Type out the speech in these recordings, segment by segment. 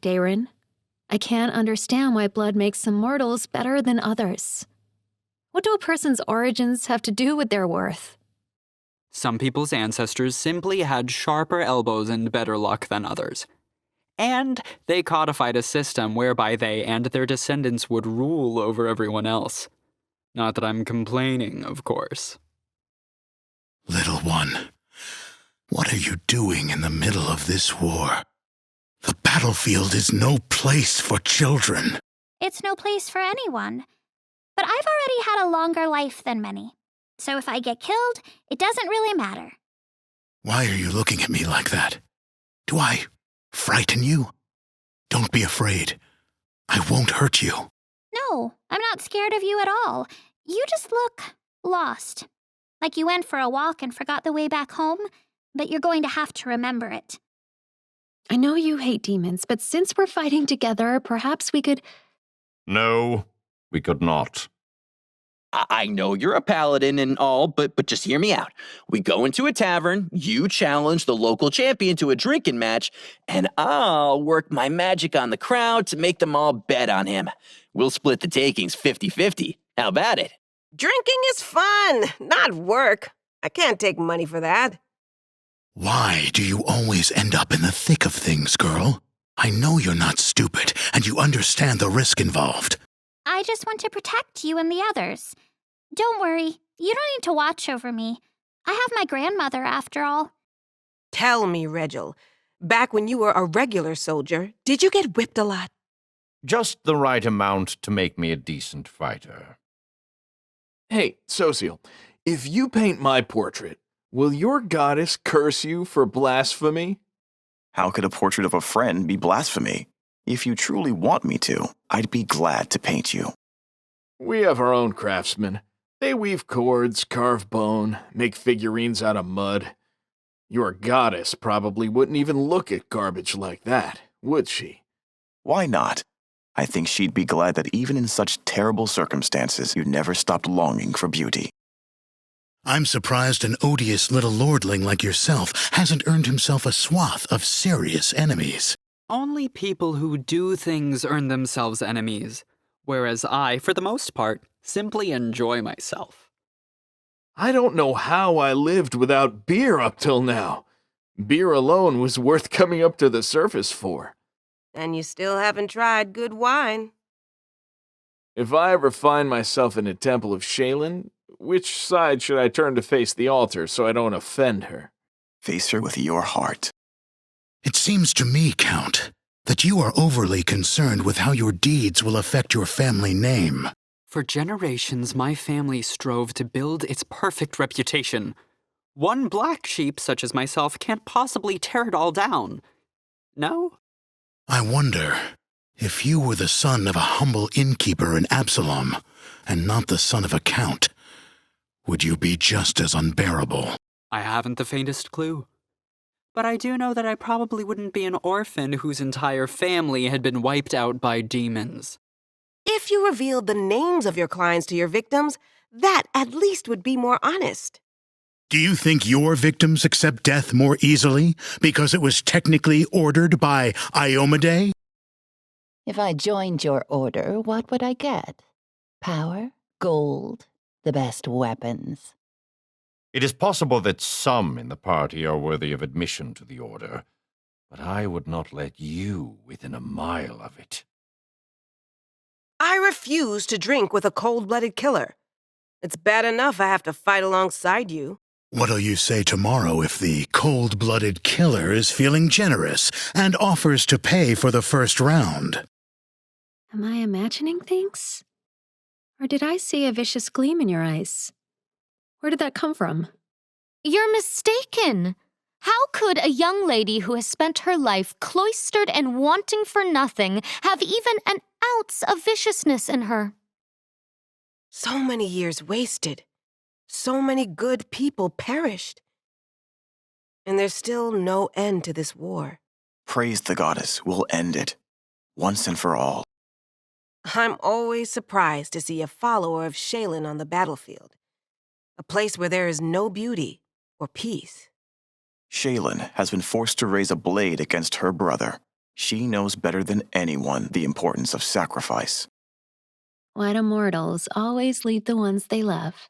Darren. I can't understand why blood makes some mortals better than others. What do a person's origins have to do with their worth? Some people's ancestors simply had sharper elbows and better luck than others. And they codified a system whereby they and their descendants would rule over everyone else. Not that I'm complaining, of course. Little one, what are you doing in the middle of this war? The battlefield is no place for children. It's no place for anyone. But I've already had a longer life than many. So if I get killed, it doesn't really matter. Why are you looking at me like that? Do I frighten you? Don't be afraid. I won't hurt you. No, I'm not scared of you at all. You just look lost. Like you went for a walk and forgot the way back home, but you're going to have to remember it. I know you hate demons, but since we're fighting together, perhaps we could... No, we could not. I know you're a paladin and all, but just hear me out. We go into a tavern, you challenge the local champion to a drinking match, and I'll work my magic on the crowd to make them all bet on him. We'll split the takings 50-50. How about it? Drinking is fun, not work. I can't take money for that. Why do you always end up in the thick of things, girl? I know you're not stupid, and you understand the risk involved. I just want to protect you and the others. Don't worry, you don't need to watch over me. I have my grandmother, after all. Tell me, Regil, back when you were a regular soldier, did you get whipped a lot? Just the right amount to make me a decent fighter. Hey, Social, if you paint my portrait, will your goddess curse you for blasphemy? How could a portrait of a friend be blasphemy? If you truly want me to, I'd be glad to paint you. We have our own craftsmen. They weave cords, carve bone, make figurines out of mud. Your goddess probably wouldn't even look at garbage like that, would she? Why not? I think she'd be glad that even in such terrible circumstances, you never stopped longing for beauty. I'm surprised an odious little lordling like yourself hasn't earned himself a swath of serious enemies. Only people who do things earn themselves enemies, whereas I, for the most part, simply enjoy myself. I don't know how I lived without beer up till now. Beer alone was worth coming up to the surface for. And you still haven't tried good wine. If I ever find myself in a temple of Shaylin, which side should I turn to face the altar so I don't offend her? Face her with your heart. It seems to me, Count, that you are overly concerned with how your deeds will affect your family name. For generations, my family strove to build its perfect reputation. One black sheep such as myself can't possibly tear it all down. No? I wonder if you were the son of a humble innkeeper in Absalom, and not the son of a count, would you be just as unbearable? I haven't the faintest clue. But I do know that I probably wouldn't be an orphan whose entire family had been wiped out by demons. If you revealed the names of your clients to your victims, that at least would be more honest. Do you think your victims accept death more easily because it was technically ordered by Iomade? If I joined your order, what would I get? Power, gold, the best weapons. It is possible that some in the party are worthy of admission to the order, but I would not let you within a mile of it. I refuse to drink with a cold-blooded killer. It's bad enough I have to fight alongside you. What'll you say tomorrow if the cold-blooded killer is feeling generous and offers to pay for the first round? Am I imagining things? Or did I see a vicious gleam in your eyes? Where did that come from? You're mistaken. How could a young lady who has spent her life cloistered and wanting for nothing have even an ounce of viciousness in her? So many years wasted. So many good people perished. And there's still no end to this war. Praise the goddess, we'll end it. Once and for all. I'm always surprised to see a follower of Shaylin on the battlefield. A place where there is no beauty or peace. Shaylin has been forced to raise a blade against her brother. She knows better than anyone the importance of sacrifice. Why do mortals always leave the ones they love?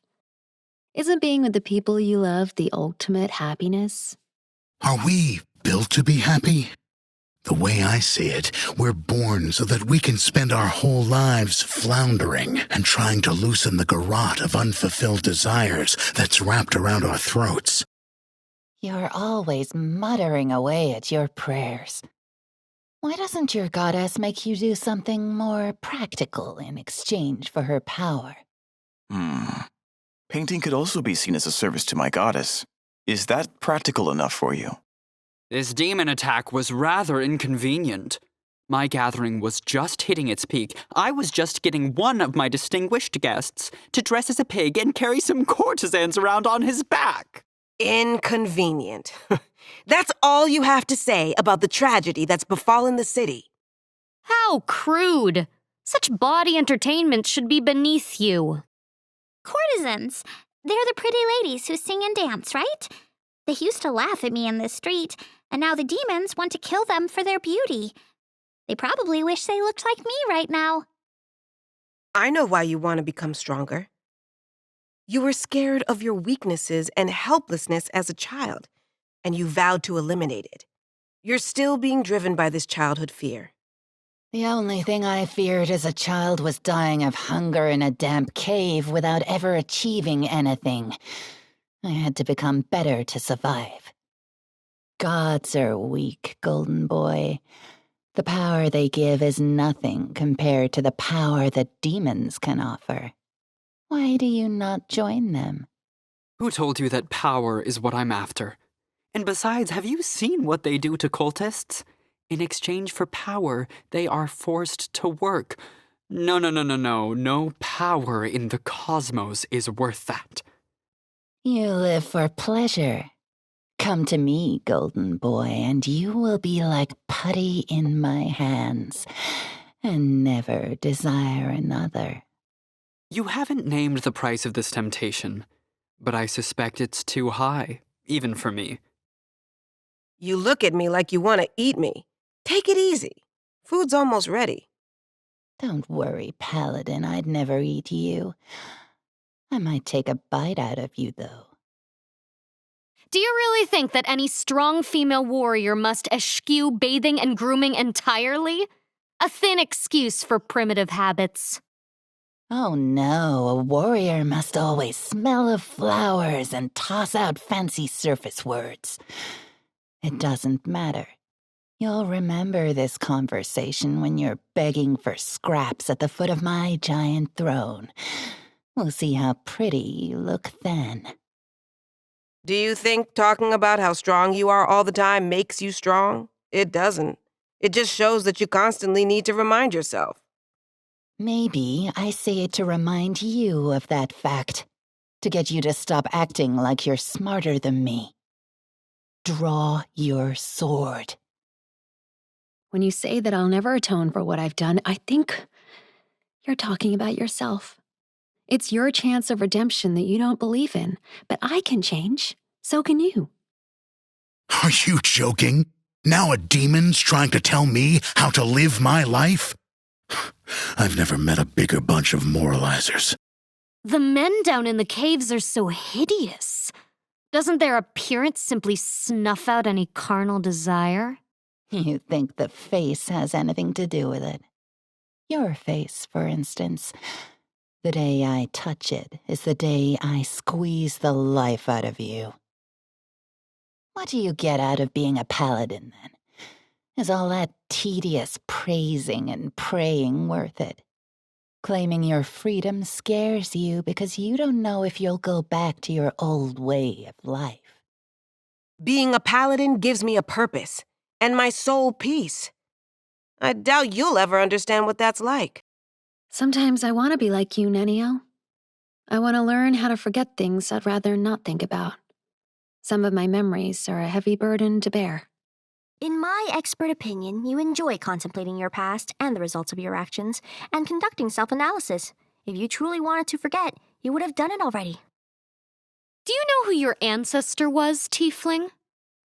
Isn't being with the people you love the ultimate happiness? Are we built to be happy? The way I see it, we're born so that we can spend our whole lives floundering and trying to loosen the garrote of unfulfilled desires that's wrapped around our throats. You're always muttering away at your prayers. Why doesn't your goddess make you do something more practical in exchange for her power? Painting could also be seen as a service to my goddess. Is that practical enough for you? This demon attack was rather inconvenient. My gathering was just hitting its peak. I was just getting one of my distinguished guests to dress as a pig and carry some courtesans around on his back. Inconvenient. That's all you have to say about the tragedy that's befallen the city. How crude! Such bawdy entertainment should be beneath you. Courtesans. They're the pretty ladies who sing and dance, right? They used to laugh at me in the street, and now the demons want to kill them for their beauty. They probably wish they looked like me right now. I know why you want to become stronger. You were scared of your weaknesses and helplessness as a child, and you vowed to eliminate it. You're still being driven by this childhood fear. The only thing I feared as a child was dying of hunger in a damp cave without ever achieving anything. I had to become better to survive. Gods are weak, Golden Boy. The power they give is nothing compared to the power that demons can offer. Why do you not join them? Who told you that power is what I'm after? And besides, have you seen what they do to cultists? In exchange for power, they are forced to work. No. No power in the cosmos is worth that. You live for pleasure. Come to me, Golden Boy, and you will be like putty in my hands, and never desire another. You haven't named the price of this temptation, but I suspect it's too high, even for me. You look at me like you want to eat me. Take it easy. Food's almost ready. Don't worry, Paladin, I'd never eat you. I might take a bite out of you, though. Do you really think that any strong female warrior must eschew bathing and grooming entirely? A thin excuse for primitive habits. Oh no, a warrior must always smell of flowers and toss out fancy surface words. It doesn't matter. You'll remember this conversation when you're begging for scraps at the foot of my giant throne. We'll see how pretty you look then. Do you think talking about how strong you are all the time makes you strong? It doesn't. It just shows that you constantly need to remind yourself. Maybe I say it to remind you of that fact, to get you to stop acting like you're smarter than me. Draw your sword. When you say that I'll never atone for what I've done, I think you're talking about yourself. It's your chance of redemption that you don't believe in, but I can change. So can you. Are you joking? Now a demon's trying to tell me how to live my life? I've never met a bigger bunch of moralizers. The men down in the caves are so hideous. Doesn't their appearance simply snuff out any carnal desire? You think the face has anything to do with it? Your face, for instance. The day I touch it is the day I squeeze the life out of you. What do you get out of being a paladin, then? Is all that tedious praising and praying worth it? Claiming your freedom scares you because you don't know if you'll go back to your old way of life. Being a paladin gives me a purpose, and my soul peace. I doubt you'll ever understand what that's like. Sometimes I want to be like you, Nenio. I want to learn how to forget things I'd rather not think about. Some of my memories are a heavy burden to bear. In my expert opinion, you enjoy contemplating your past and the results of your actions, and conducting self-analysis. If you truly wanted to forget, you would have done it already. Do you know who your ancestor was, Tiefling?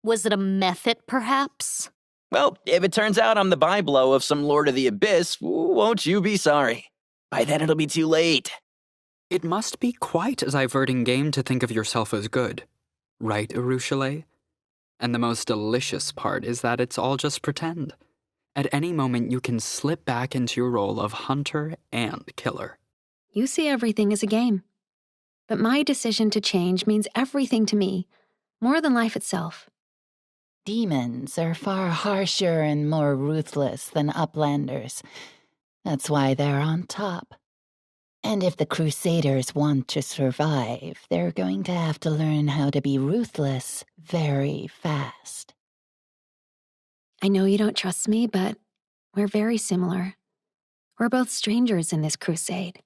Was it a mephit, perhaps? Well, if it turns out I'm the byblow of some Lord of the Abyss, won't you be sorry? By then it'll be too late. It must be quite a diverting game to think of yourself as good. Right, Urushalei? And the most delicious part is that it's all just pretend. At any moment, you can slip back into your role of hunter and killer. You see everything as a game. But my decision to change means everything to me, more than life itself. Demons are far harsher and more ruthless than uplanders. That's why they're on top. And if the Crusaders want to survive, they're going to have to learn how to be ruthless very fast. I know you don't trust me, but we're very similar. We're both strangers in this crusade.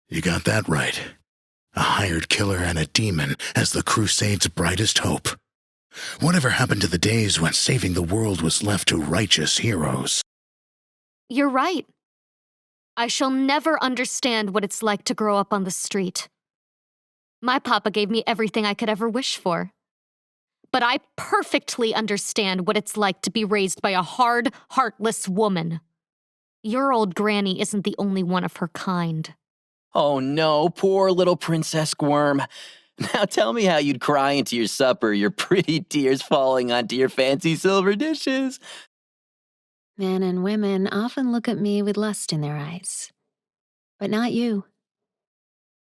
You got that right. A hired killer and a demon as the Crusade's brightest hope. Whatever happened to the days when saving the world was left to righteous heroes? You're right. I shall never understand what it's like to grow up on the street. My papa gave me everything I could ever wish for. But I perfectly understand what it's like to be raised by a hard, heartless woman. Your old granny isn't the only one of her kind. Oh no, poor little Princess Squirm. Now tell me how you'd cry into your supper, your pretty tears falling onto your fancy silver dishes. Men and women often look at me with lust in their eyes. But not you.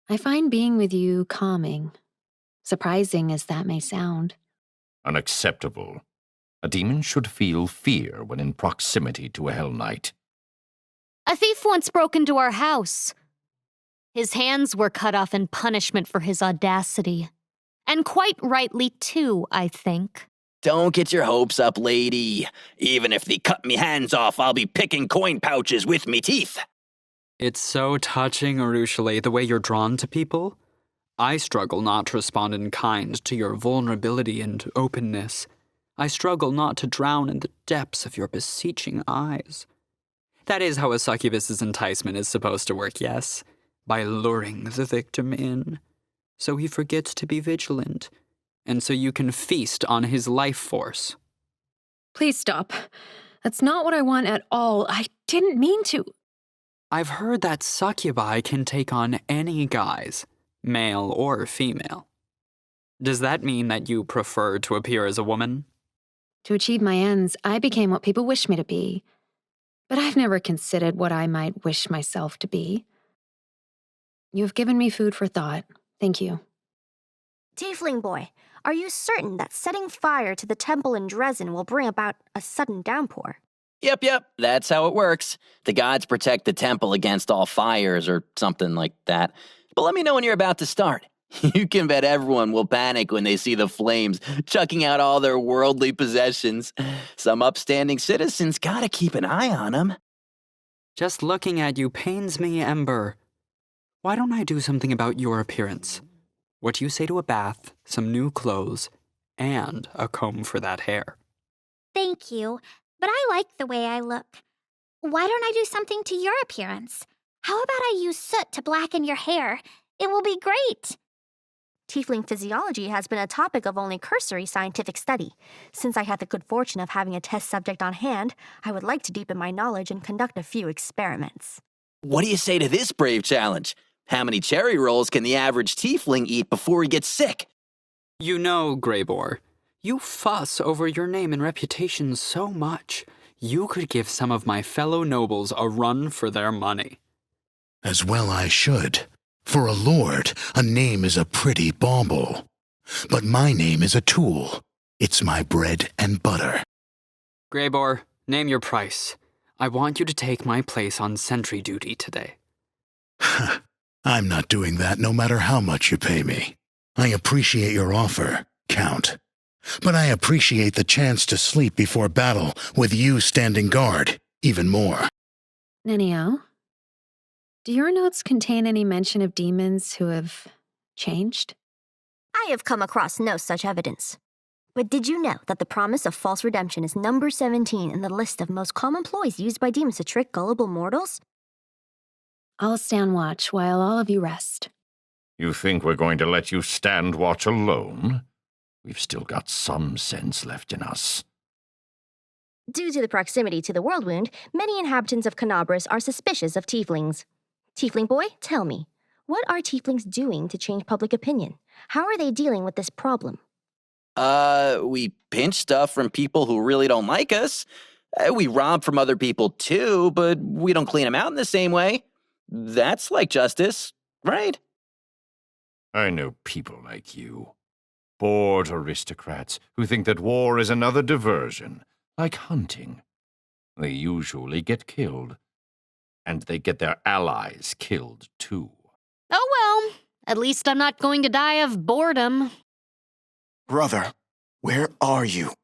I find being with you calming, surprising as that may sound. Unacceptable. A demon should feel fear when in proximity to a Hell Knight. A thief once broke into our house. His hands were cut off in punishment for his audacity. And quite rightly, too, I think. Don't get your hopes up, lady. Even if they cut me hands off, I'll be picking coin pouches with me teeth. It's so touching, Urushalei, the way you're drawn to people. I struggle not to respond in kind to your vulnerability and openness. I struggle not to drown in the depths of your beseeching eyes. That is how a succubus's enticement is supposed to work, yes? By luring the victim in, so he forgets to be vigilant, and so you can feast on his life force. Please stop. That's not what I want at all. I didn't mean to. I've heard that succubi can take on any guise, male or female. Does that mean that you prefer to appear as a woman? To achieve my ends, I became what people wish me to be. But I've never considered what I might wish myself to be. You have given me food for thought. Thank you. Tiefling boy, are you certain that setting fire to the temple in Dresden will bring about a sudden downpour? Yep, that's how it works. The gods protect the temple against all fires or something like that. But let me know when you're about to start. You can bet everyone will panic when they see the flames, chucking out all their worldly possessions. Some upstanding citizens gotta keep an eye on them. Just looking at you pains me, Ember. Why don't I do something about your appearance? What do you say to a bath, some new clothes, and a comb for that hair? Thank you, but I like the way I look. Why don't I do something to your appearance? How about I use soot to blacken your hair? It will be great. Tiefling physiology has been a topic of only cursory scientific study. Since I had the good fortune of having a test subject on hand, I would like to deepen my knowledge and conduct a few experiments. What do you say to this brave challenge? How many cherry rolls can the average tiefling eat before he gets sick? You know, Greybor, you fuss over your name and reputation so much, you could give some of my fellow nobles a run for their money. As well I should. For a lord, a name is a pretty bauble. But my name is a tool. It's my bread and butter. Greybor, name your price. I want you to take my place on sentry duty today. I'm not doing that no matter how much you pay me. I appreciate your offer, Count. But I appreciate the chance to sleep before battle with you standing guard even more. Nenio, do your notes contain any mention of demons who have changed? I have come across no such evidence. But did you know that the promise of false redemption is number 17 in the list of most common ploys used by demons to trick gullible mortals? I'll stand watch while all of you rest. You think we're going to let you stand watch alone? We've still got some sense left in us. Due to the proximity to the world wound, many inhabitants of Canabras are suspicious of tieflings. Tiefling boy, tell me, what are tieflings doing to change public opinion? How are they dealing with this problem? We pinch stuff from people who really don't like us. We rob from other people too, but we don't clean them out in the same way. That's like justice, right? I know people like you. Bored aristocrats who think that war is another diversion, like hunting. They usually get killed. And they get their allies killed too. Oh well, at least I'm not going to die of boredom. Brother, where are you?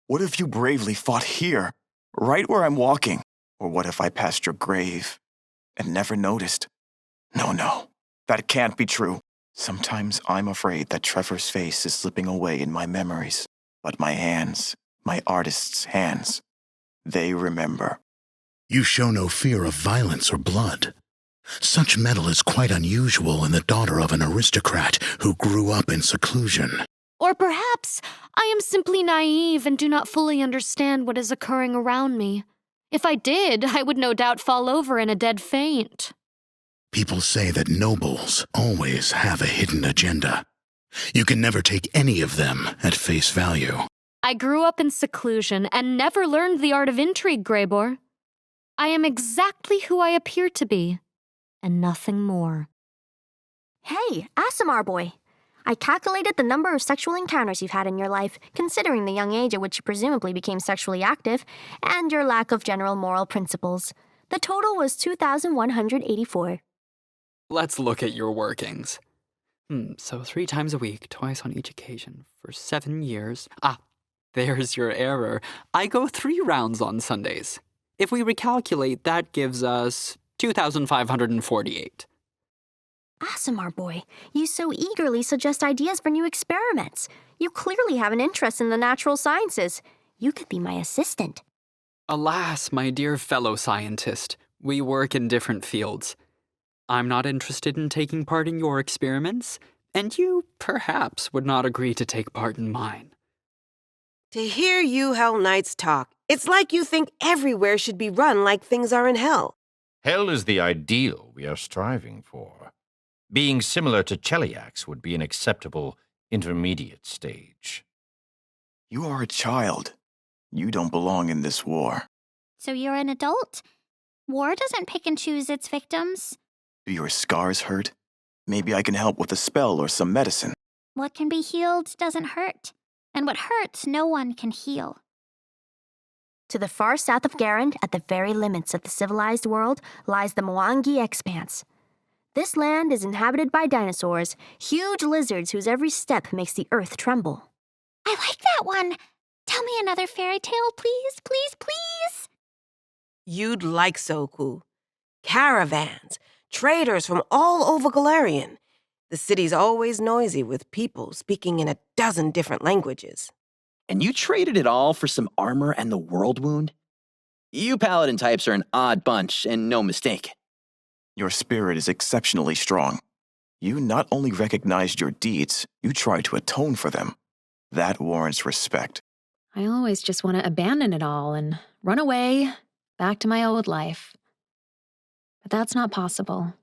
What if you bravely fought here, right where I'm walking? Or what if I passed your grave and never noticed? No, that can't be true. Sometimes I'm afraid that Trevor's face is slipping away in my memories. But my hands, my artist's hands, they remember. You show no fear of violence or blood. Such mettle is quite unusual in the daughter of an aristocrat who grew up in seclusion. Or perhaps I am simply naive and do not fully understand what is occurring around me. If I did, I would no doubt fall over in a dead faint. People say that nobles always have a hidden agenda. You can never take any of them at face value. I grew up in seclusion and never learned the art of intrigue, Greybor. I am exactly who I appear to be, and nothing more. Hey, Asimar boy. I calculated the number of sexual encounters you've had in your life, considering the young age at which you presumably became sexually active, and your lack of general moral principles. The total was 2,184. Let's look at your workings. So 3 times a week, twice on each occasion, for 7 years. There's your error. I go 3 rounds on Sundays. If we recalculate, that gives us 2,548. Asimar boy, you so eagerly suggest ideas for new experiments. You clearly have an interest in the natural sciences. You could be my assistant. Alas, my dear fellow scientist, we work in different fields. I'm not interested in taking part in your experiments, and you, perhaps, would not agree to take part in mine. To hear you Hell Knights talk, it's like you think everywhere should be run like things are in hell. Hell is the ideal we are striving for. Being similar to Cheliax would be an acceptable intermediate stage. You are a child. You don't belong in this war. So you're an adult? War doesn't pick and choose its victims. Do your scars hurt? Maybe I can help with a spell or some medicine. What can be healed doesn't hurt, and what hurts no one can heal. To the far south of Garand, at the very limits of the civilized world, lies the Mwangi Expanse. This land is inhabited by dinosaurs, huge lizards whose every step makes the earth tremble. I like that one. Tell me another fairy tale, please, please, please. You'd like Soku. Caravans, traders from all over Galarian. The city's always noisy with people speaking in a dozen different languages. And you traded it all for some armor and the world wound? You paladin types are an odd bunch, and no mistake. Your spirit is exceptionally strong. You not only recognized your deeds, you tried to atone for them. That warrants respect. I always just want to abandon it all and run away, back to my old life. But that's not possible.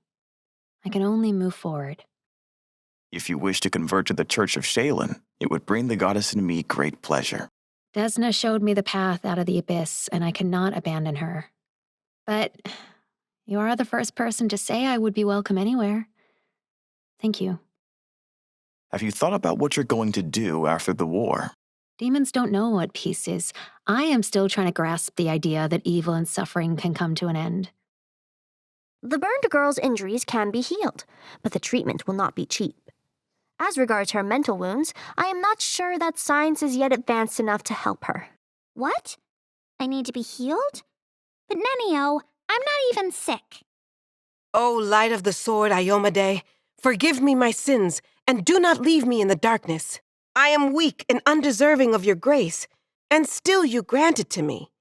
I can only move forward. If you wish to convert to the Church of Shaylin, it would bring the goddess and me great pleasure. Desna showed me the path out of the abyss, and I cannot abandon her. But you are the first person to say I would be welcome anywhere. Thank you. Have you thought about what you're going to do after the war? Demons don't know what peace is. I am still trying to grasp the idea that evil and suffering can come to an end. The burned girl's injuries can be healed, but the treatment will not be cheap. As regards her mental wounds, I am not sure that science is yet advanced enough to help her. What? I need to be healed? But Nenio, I'm not even sick. O light of the sword, Iomade, forgive me my sins, and do not leave me in the darkness. I am weak and undeserving of your grace, and still you grant it to me.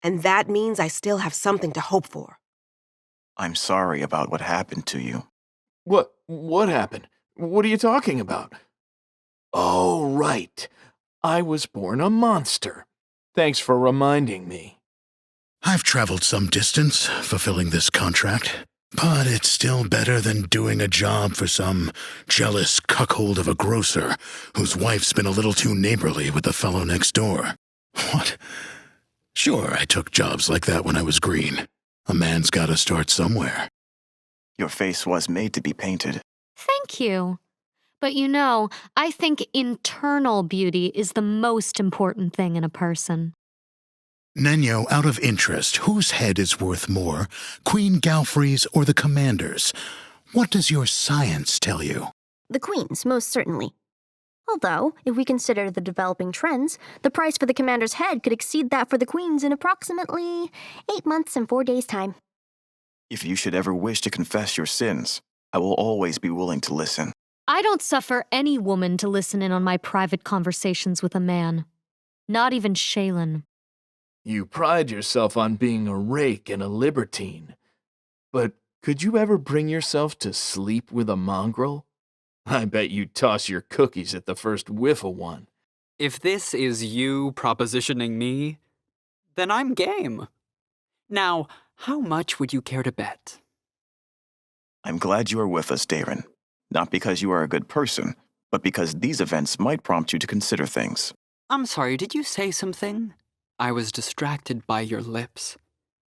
And that means I still have something to hope for. I'm sorry about what happened to you. What happened? What are you talking about? Oh, right. I was born a monster. Thanks for reminding me. I've traveled some distance fulfilling this contract, but it's still better than doing a job for some jealous cuckold of a grocer whose wife's been a little too neighborly with the fellow next door. What? Sure, I took jobs like that when I was green. A man's gotta start somewhere. Your face was made to be painted. Thank you. But you know, I think internal beauty is the most important thing in a person. Nenyo, out of interest, whose head is worth more, Queen Galfrey's or the Commander's? What does your science tell you? The Queen's, most certainly. Although, if we consider the developing trends, the price for the Commander's head could exceed that for the Queen's in approximately 8 months and 4 days' time. If you should ever wish to confess your sins, I will always be willing to listen. I don't suffer any woman to listen in on my private conversations with a man. Not even Shaylin. You pride yourself on being a rake and a libertine. But could you ever bring yourself to sleep with a mongrel? I bet you'd toss your cookies at the first whiff of one. If this is you propositioning me, then I'm game. Now, how much would you care to bet? I'm glad you are with us, Darren. Not because you are a good person, but because these events might prompt you to consider things. I'm sorry, did you say something? I was distracted by your lips.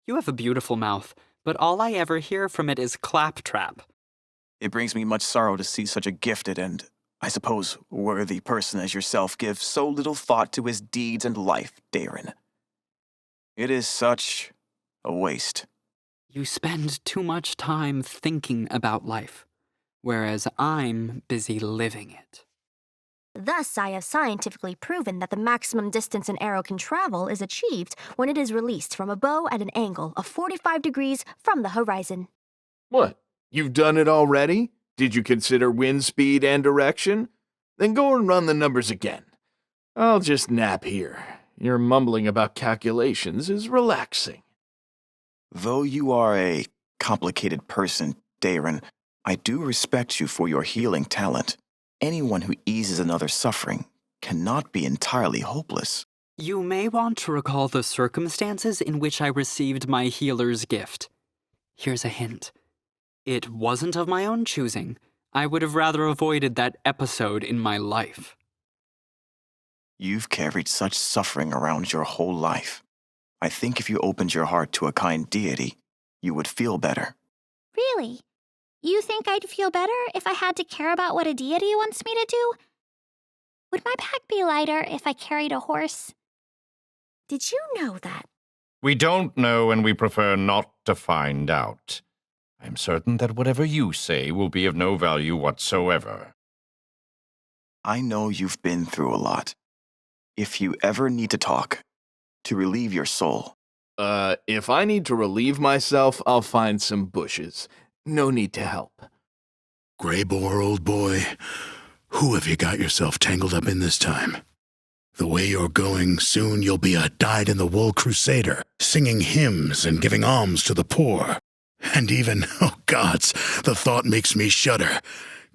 You have a beautiful mouth, but all I ever hear from it is claptrap. It brings me much sorrow to see such a gifted and, I suppose, worthy person as yourself give so little thought to his deeds and life, Darren. It is such a waste. You spend too much time thinking about life, whereas I'm busy living it. Thus, I have scientifically proven that the maximum distance an arrow can travel is achieved when it is released from a bow at an angle of 45 degrees from the horizon. What? You've done it already? Did you consider wind speed and direction? Then go and run the numbers again. I'll just nap here. Your mumbling about calculations is relaxing. Though you are a complicated person, Darren, I do respect you for your healing talent. Anyone who eases another's suffering cannot be entirely hopeless. You may want to recall the circumstances in which I received my healer's gift. Here's a hint. It wasn't of my own choosing. I would have rather avoided that episode in my life. You've carried such suffering around your whole life. I think if you opened your heart to a kind deity, you would feel better. Really? You think I'd feel better if I had to care about what a deity wants me to do? Would my back be lighter if I carried a horse? Did you know that? We don't know, and we prefer not to find out. I'm certain that whatever you say will be of no value whatsoever. I know you've been through a lot. If you ever need to talk, to relieve your soul. If I need to relieve myself, I'll find some bushes. No need to help. Graybore, old boy, who have you got yourself tangled up in this time? The way you're going, soon you'll be a dyed-in-the-wool crusader, singing hymns and giving alms to the poor. And even, oh gods, the thought makes me shudder.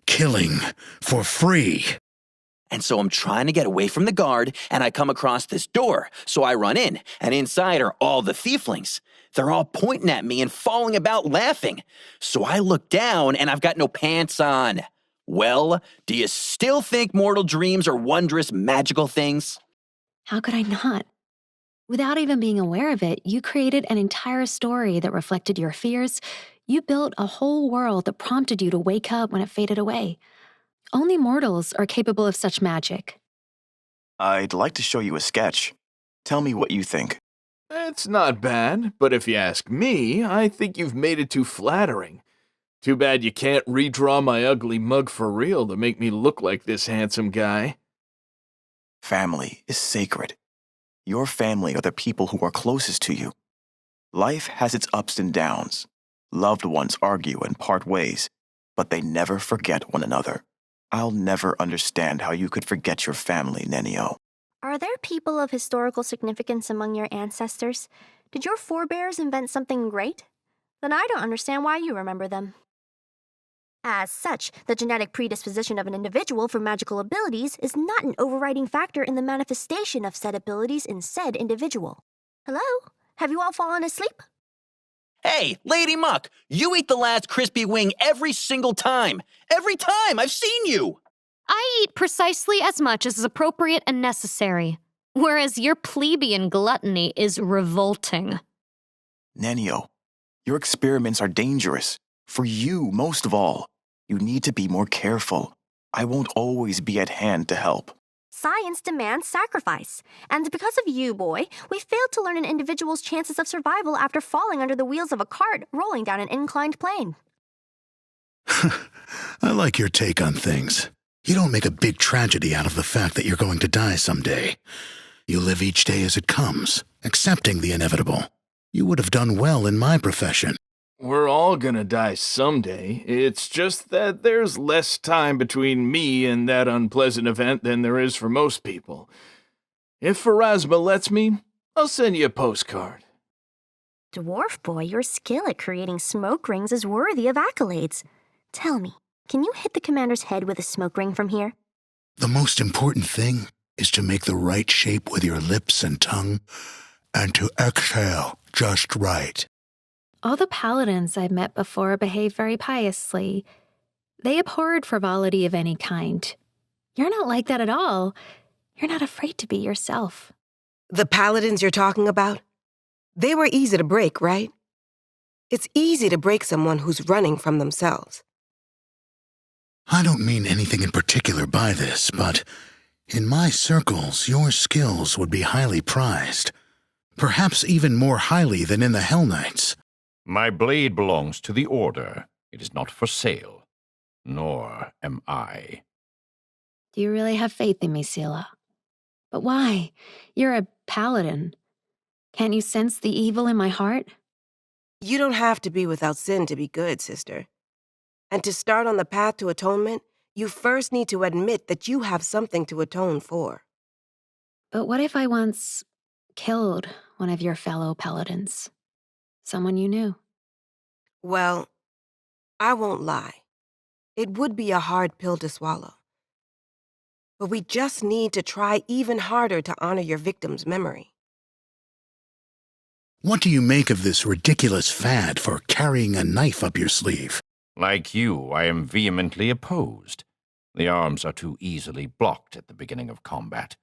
Killing for free. And so I'm trying to get away from the guard, and I come across this door. So I run in, and inside are all the thieflings. They're all pointing at me and falling about laughing. So I look down, and I've got no pants on. Well, do you still think mortal dreams are wondrous, magical things? How could I not? Without even being aware of it, you created an entire story that reflected your fears. You built a whole world that prompted you to wake up when it faded away. Only mortals are capable of such magic. I'd like to show you a sketch. Tell me what you think. It's not bad, but if you ask me, I think you've made it too flattering. Too bad you can't redraw my ugly mug for real to make me look like this handsome guy. Family is sacred. Your family are the people who are closest to you. Life has its ups and downs. Loved ones argue and part ways, but they never forget one another. I'll never understand how you could forget your family, Nenio. Are there people of historical significance among your ancestors? Did your forebears invent something great? Then I don't understand why you remember them. As such, the genetic predisposition of an individual for magical abilities is not an overriding factor in the manifestation of said abilities in said individual. Hello? Have you all fallen asleep? Hey, Lady Muck, you eat the last crispy wing every single time. Every time! I've seen you! I eat precisely as much as is appropriate and necessary, whereas your plebeian gluttony is revolting. Nenio, your experiments are dangerous. For you, most of all. You need to be more careful. I won't always be at hand to help. Science demands sacrifice. And because of you, boy, we failed to learn an individual's chances of survival after falling under the wheels of a cart rolling down an inclined plane. I like your take on things. You don't make a big tragedy out of the fact that you're going to die someday. You live each day as it comes, accepting the inevitable. You would have done well in my profession. We're all gonna die someday. It's just that there's less time between me and that unpleasant event than there is for most people. If Pharasma lets me, I'll send you a postcard. Dwarf boy, your skill at creating smoke rings is worthy of accolades. Tell me, can you hit the commander's head with a smoke ring from here? The most important thing is to make the right shape with your lips and tongue, and to exhale just right. All the paladins I've met before behave very piously. They abhorred frivolity of any kind. You're not like that at all. You're not afraid to be yourself. The paladins you're talking about? They were easy to break, right? It's easy to break someone who's running from themselves. I don't mean anything in particular by this, but in my circles, your skills would be highly prized. Perhaps even more highly than in the Hell Knights. My blade belongs to the Order. It is not for sale. Nor am I. Do you really have faith in me, Sela? But why? You're a paladin. Can't you sense the evil in my heart? You don't have to be without sin to be good, sister. And to start on the path to atonement, you first need to admit that you have something to atone for. But what if I once killed one of your fellow paladins? Someone you knew? Well, I won't lie. It would be a hard pill to swallow. But we just need to try even harder to honor your victim's memory. What do you make of this ridiculous fad for carrying a knife up your sleeve? Like you, I am vehemently opposed. The arms are too easily blocked at the beginning of combat.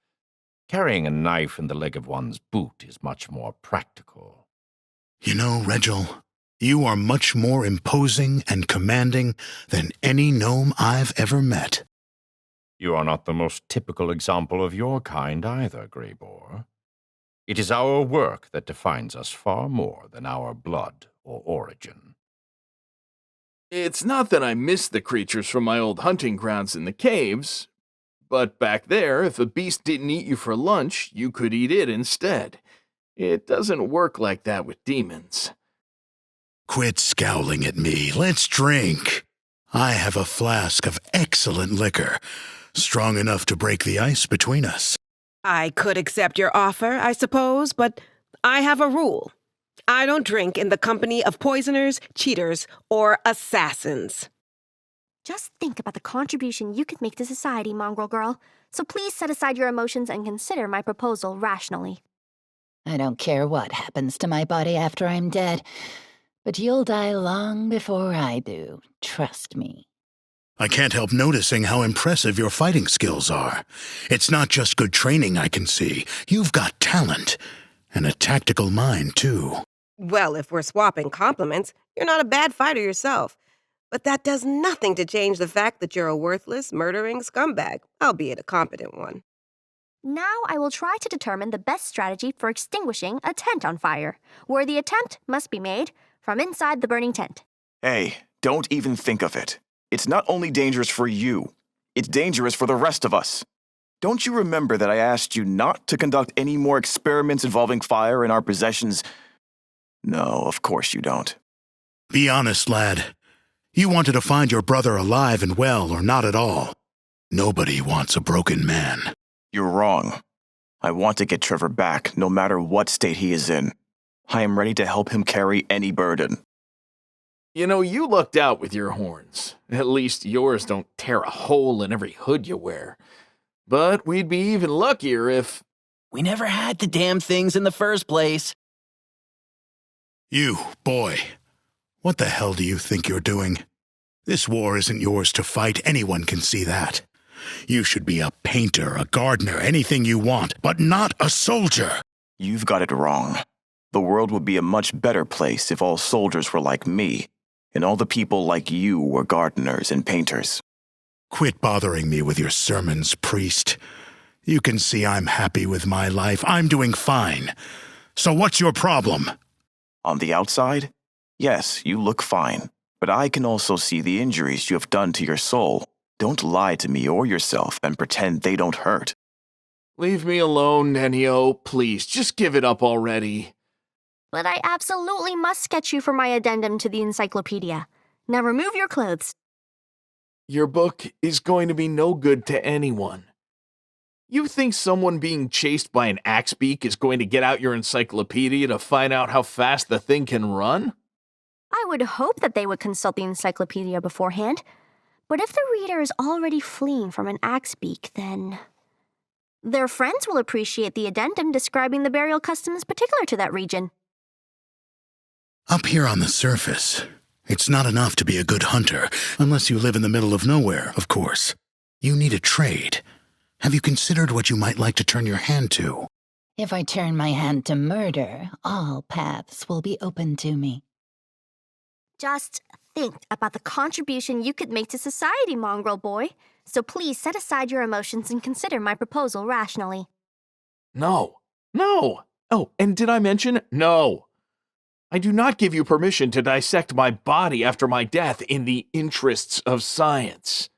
Carrying a knife in the leg of one's boot is much more practical. You know, Regil, you are much more imposing and commanding than any gnome I've ever met. You are not the most typical example of your kind either, Greyboar. It is our work that defines us far more than our blood or origin. It's not that I miss the creatures from my old hunting grounds in the caves, but back there, if a beast didn't eat you for lunch, you could eat it instead. It doesn't work like that with demons. Quit scowling at me. Let's drink. I have a flask of excellent liquor, strong enough to break the ice between us. I could accept your offer, I suppose, but I have a rule. I don't drink in the company of poisoners, cheaters, or assassins. Just think about the contribution you could make to society, mongrel girl. So please set aside your emotions and consider my proposal rationally. I don't care what happens to my body after I'm dead, but you'll die long before I do, trust me. I can't help noticing how impressive your fighting skills are. It's not just good training I can see. You've got talent, and a tactical mind, too. Well, if we're swapping compliments, you're not a bad fighter yourself. But that does nothing to change the fact that you're a worthless, murdering scumbag, albeit a competent one. Now I will try to determine the best strategy for extinguishing a tent on fire, where the attempt must be made from inside the burning tent. Hey, don't even think of it. It's not only dangerous for you, it's dangerous for the rest of us. Don't you remember that I asked you not to conduct any more experiments involving fire in our possessions? No, of course you don't. Be honest, lad. You wanted to find your brother alive and well, or not at all. Nobody wants a broken man. You're wrong. I want to get Trevor back, no matter what state he is in. I am ready to help him carry any burden. You know, you lucked out with your horns. At least yours don't tear a hole in every hood you wear. But we'd be even luckier if... We never had the damn things in the first place. You, boy, what the hell do you think you're doing? This war isn't yours to fight, anyone can see that. You should be a painter, a gardener, anything you want, but not a soldier. You've got it wrong. The world would be a much better place if all soldiers were like me, and all the people like you were gardeners and painters. Quit bothering me with your sermons, priest. You can see I'm happy with my life. I'm doing fine. So what's your problem? On the outside, yes, you look fine, but I can also see the injuries you have done to your soul. Don't lie to me or yourself and pretend they don't hurt. Leave me alone, Nenio. Please, just give it up already. But I absolutely must sketch you for my addendum to the encyclopedia. Now remove your clothes. Your book is going to be no good to anyone. You think someone being chased by an axe beak is going to get out your encyclopedia to find out how fast the thing can run? I would hope that they would consult the encyclopedia beforehand. But if the reader is already fleeing from an axe beak, then their friends will appreciate the addendum describing the burial customs particular to that region. Up here on the surface, it's not enough to be a good hunter, unless you live in the middle of nowhere, of course. You need a trade. Have you considered what you might like to turn your hand to? If I turn my hand to murder, all paths will be open to me. Just think about the contribution you could make to society, mongrel boy. So please set aside your emotions and consider my proposal rationally. No. Oh, and did I mention no? I do not give you permission to dissect my body after my death in the interests of science.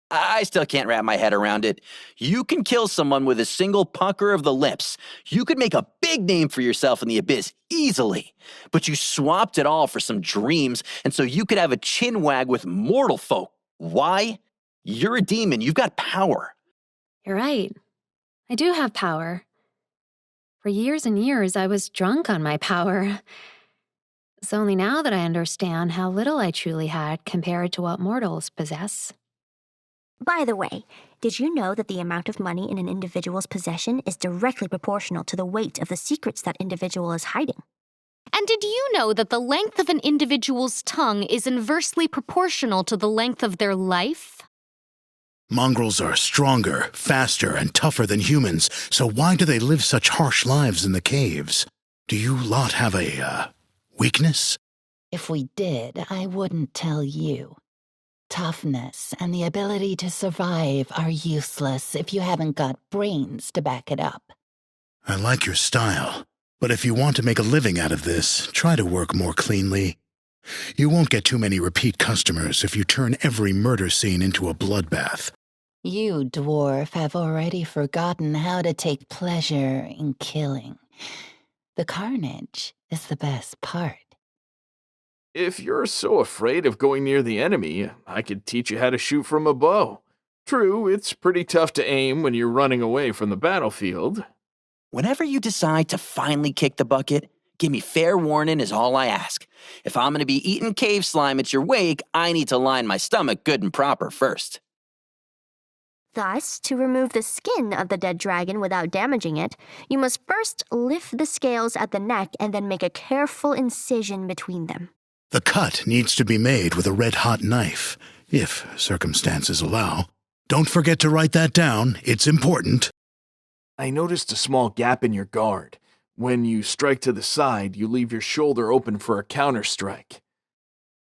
I still can't wrap my head around it. You can kill someone with a single pucker of the lips. You could make a big name for yourself in the abyss easily. But you swapped it all for some dreams, and so you could have a chin wag with mortal folk. Why? You're a demon. You've got power. You're right. I do have power. For years and years, I was drunk on my power. It's only now that I understand how little I truly had compared to what mortals possess. By the way, did you know that the amount of money in an individual's possession is directly proportional to the weight of the secrets that individual is hiding? And did you know that the length of an individual's tongue is inversely proportional to the length of their life? Mongrels are stronger, faster, and tougher than humans, so why do they live such harsh lives in the caves? Do you lot have a, weakness? If we did, I wouldn't tell you. Toughness and the ability to survive are useless if you haven't got brains to back it up. I like your style, but if you want to make a living out of this, try to work more cleanly. You won't get too many repeat customers if you turn every murder scene into a bloodbath. You, dwarf, have already forgotten how to take pleasure in killing. The carnage is the best part. If you're so afraid of going near the enemy, I could teach you how to shoot from a bow. True, it's pretty tough to aim when you're running away from the battlefield. Whenever you decide to finally kick the bucket, give me fair warning is all I ask. If I'm going to be eating cave slime at your wake, I need to line my stomach good and proper first. Thus, to remove the skin of the dead dragon without damaging it, you must first lift the scales at the neck and then make a careful incision between them. The cut needs to be made with a red-hot knife, if circumstances allow. Don't forget to write that down. It's important. I noticed a small gap in your guard. When you strike to the side, you leave your shoulder open for a counterstrike.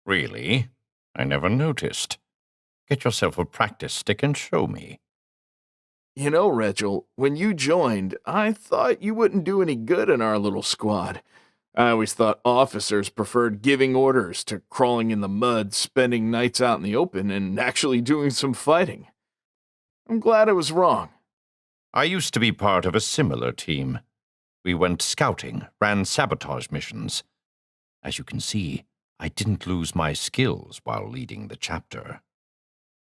Really? I never noticed. Get yourself a practice stick and show me. You know, Regil, when you joined, I thought you wouldn't do any good in our little squad. I always thought officers preferred giving orders to crawling in the mud, spending nights out in the open, and actually doing some fighting. I'm glad I was wrong. I used to be part of a similar team. We went scouting, ran sabotage missions. As you can see, I didn't lose my skills while leading the chapter.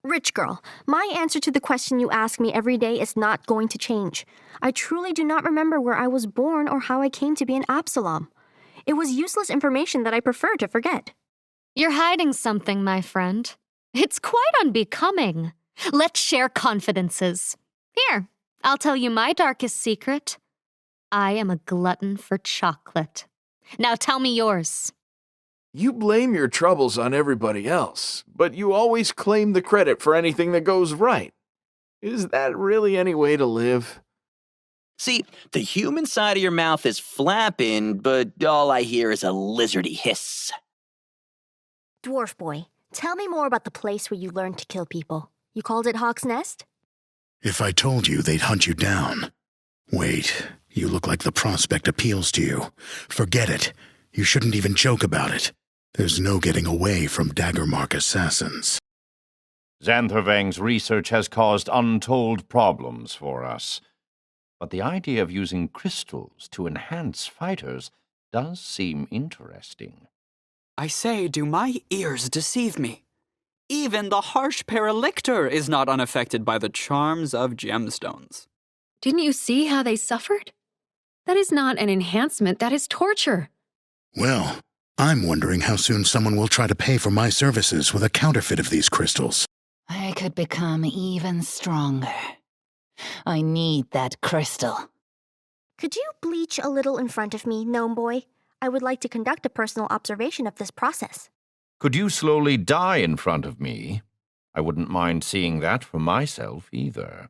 Rich girl, my answer to the question you ask me every day is not going to change. I truly do not remember where I was born or how I came to be an Absalom. It was useless information that I prefer to forget. You're hiding something, my friend. It's quite unbecoming. Let's share confidences. Here, I'll tell you my darkest secret. I am a glutton for chocolate. Now tell me yours. You blame your troubles on everybody else, but you always claim the credit for anything that goes right. Is that really any way to live? See, the human side of your mouth is flapping, but all I hear is a lizardy hiss. Dwarf boy, tell me more about the place where you learned to kill people. You called it Hawk's Nest? If I told you, they'd hunt you down. Wait, you look like the prospect appeals to you. Forget it. You shouldn't even joke about it. There's no getting away from Daggermark assassins. Xanthervang's research has caused untold problems for us. But the idea of using crystals to enhance fighters does seem interesting. I say, do my ears deceive me? Even the harsh Paralictor is not unaffected by the charms of gemstones. Didn't you see how they suffered? That is not an enhancement, that is torture. Well, I'm wondering how soon someone will try to pay for my services with a counterfeit of these crystals. I could become even stronger. I need that crystal. Could you bleach a little in front of me, gnome boy? I would like to conduct a personal observation of this process. Could you slowly die in front of me? I wouldn't mind seeing that for myself either.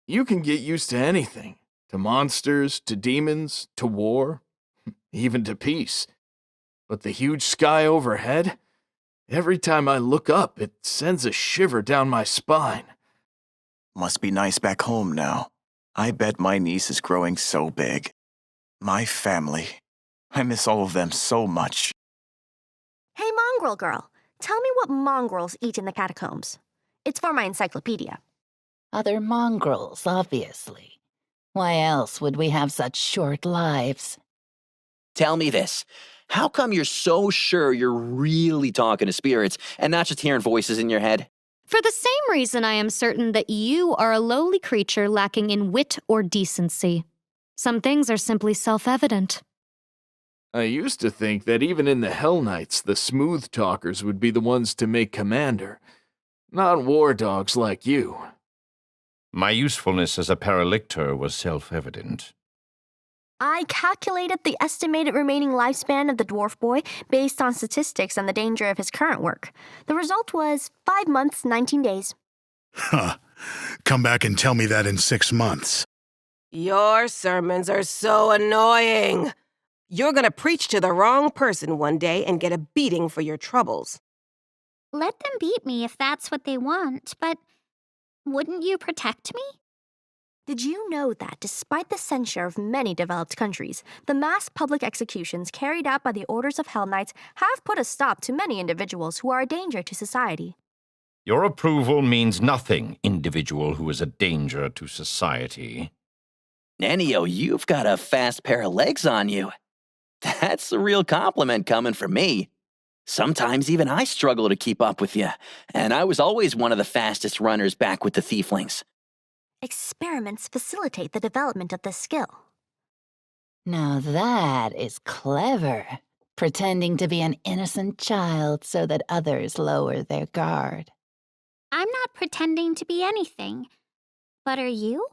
You can get used to anything. To monsters, to demons, to war, even to peace. But the huge sky overhead? Every time I look up, it sends a shiver down my spine. Must be nice back home now. I bet my niece is growing so big. My family. I miss all of them so much. Hey, mongrel girl, tell me what mongrels eat in the catacombs. It's for my encyclopedia. Other mongrels, obviously. Why else would we have such short lives? Tell me this. How come you're so sure you're really talking to spirits and not just hearing voices in your head? For the same reason I am certain that you are a lowly creature lacking in wit or decency. Some things are simply self-evident. I used to think that even in the Hell Knights, the smooth talkers would be the ones to make commander, not war dogs like you. My usefulness as a Paralictor was self-evident. I calculated the estimated remaining lifespan of the dwarf boy based on statistics and the danger of his current work. The result was 5 months, 19 days. Huh. Come back and tell me that in 6 months. Your sermons are so annoying. You're gonna preach to the wrong person one day and get a beating for your troubles. Let them beat me if that's what they want, but wouldn't you protect me? Did you know that, despite the censure of many developed countries, the mass public executions carried out by the Orders of Hell Knights have put a stop to many individuals who are a danger to society? Your approval means nothing, individual who is a danger to society. Nenio, you've got a fast pair of legs on you. That's a real compliment coming from me. Sometimes even I struggle to keep up with you, and I was always one of the fastest runners back with the Thieflings. Experiments facilitate the development of this skill. Now that is clever. Pretending to be an innocent child so that others lower their guard. I'm not pretending to be anything. But are you?